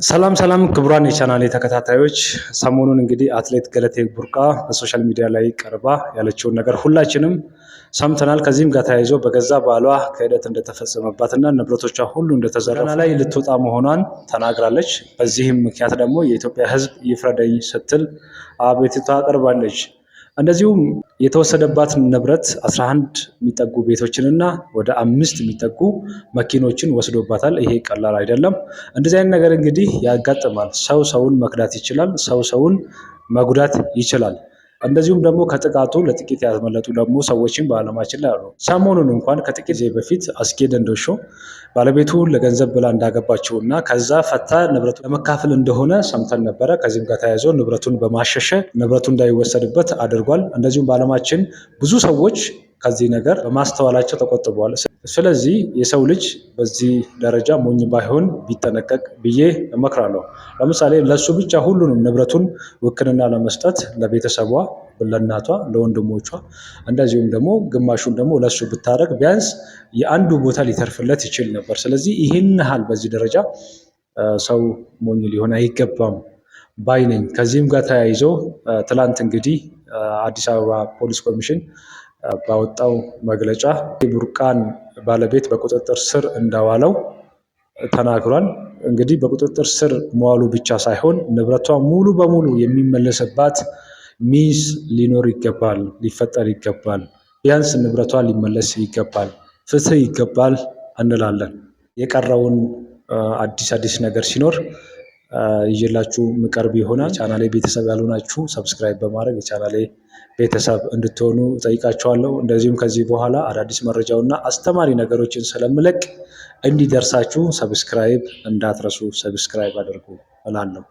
ሰላም ሰላም ክቡራን የቻናሌ ተከታታዮች፣ ሰሞኑን እንግዲህ አትሌት ገለቴ ቡርቃ በሶሻል ሚዲያ ላይ ቀርባ ያለችውን ነገር ሁላችንም ሰምተናል። ከዚህም ጋር ተያይዞ በገዛ ባሏ ክህደት እንደተፈጸመባትና ንብረቶቿ ሁሉ እንደተዘረፉ ላይ ልትወጣ መሆኗን ተናግራለች። በዚህም ምክንያት ደግሞ የኢትዮጵያ ሕዝብ ይፍረደኝ ስትል አቤቱታ አቅርባለች። እንደዚሁም የተወሰደባት ንብረት 11 የሚጠጉ ቤቶችንና ወደ 5 የሚጠጉ መኪኖችን ወስዶባታል። ይሄ ቀላል አይደለም። እንደዚህ አይነት ነገር እንግዲህ ያጋጥማል። ሰው ሰውን መክዳት ይችላል። ሰው ሰውን መጉዳት ይችላል። እንደዚሁም ደግሞ ከጥቃቱ ለጥቂት ያመለጡ ደግሞ ሰዎችን በዓለማችን ላይ አሉ። ሰሞኑን እንኳን ከጥቂት ጊዜ በፊት አስጌ ደንዶሾ ባለቤቱ ለገንዘብ ብላ እንዳገባቸው እና ከዛ ፈታ ንብረቱ ለመካፈል እንደሆነ ሰምተን ነበረ። ከዚህም ጋር ተያይዞ ንብረቱን በማሸሸ ንብረቱ እንዳይወሰድበት አድርጓል። እንደዚሁም በዓለማችን ብዙ ሰዎች ከዚህ ነገር በማስተዋላቸው ተቆጥበዋል። ስለዚህ የሰው ልጅ በዚህ ደረጃ ሞኝ ባይሆን ቢጠነቀቅ ብዬ እመክራለሁ። ለምሳሌ ለሱ ብቻ ሁሉንም ንብረቱን ውክልና ለመስጠት ለቤተሰቧ፣ ለእናቷ፣ ለወንድሞቿ እንደዚሁም ደግሞ ግማሹን ደግሞ ለሱ ብታደርግ ቢያንስ የአንዱ ቦታ ሊተርፍለት ይችል ነበር። ስለዚህ ይህን ያህል በዚህ ደረጃ ሰው ሞኝ ሊሆን አይገባም ባይ ነኝ። ከዚህም ጋር ተያይዞ ትላንት እንግዲህ አዲስ አበባ ፖሊስ ኮሚሽን ባወጣው መግለጫ ቡርቃን ባለቤት በቁጥጥር ስር እንዳዋለው ተናግሯል። እንግዲህ በቁጥጥር ስር መዋሉ ብቻ ሳይሆን ንብረቷ ሙሉ በሙሉ የሚመለስባት ሚስ ሊኖር ይገባል፣ ሊፈጠር ይገባል። ቢያንስ ንብረቷ ሊመለስ ይገባል፣ ፍትህ ይገባል እንላለን። የቀረውን አዲስ ነገር ሲኖር ይዤላችሁ ምቀርብ ይሆናል። ቻናሌ ቤተሰብ ያልሆናችሁ ሰብስክራይብ በማድረግ የቻናሌ ቤተሰብ እንድትሆኑ ጠይቃችኋለሁ። እንደዚሁም ከዚህ በኋላ አዳዲስ መረጃውና አስተማሪ ነገሮችን ስለምለቅ እንዲደርሳችሁ ሰብስክራይብ እንዳትረሱ፣ ሰብስክራይብ አድርጉ እላለሁ።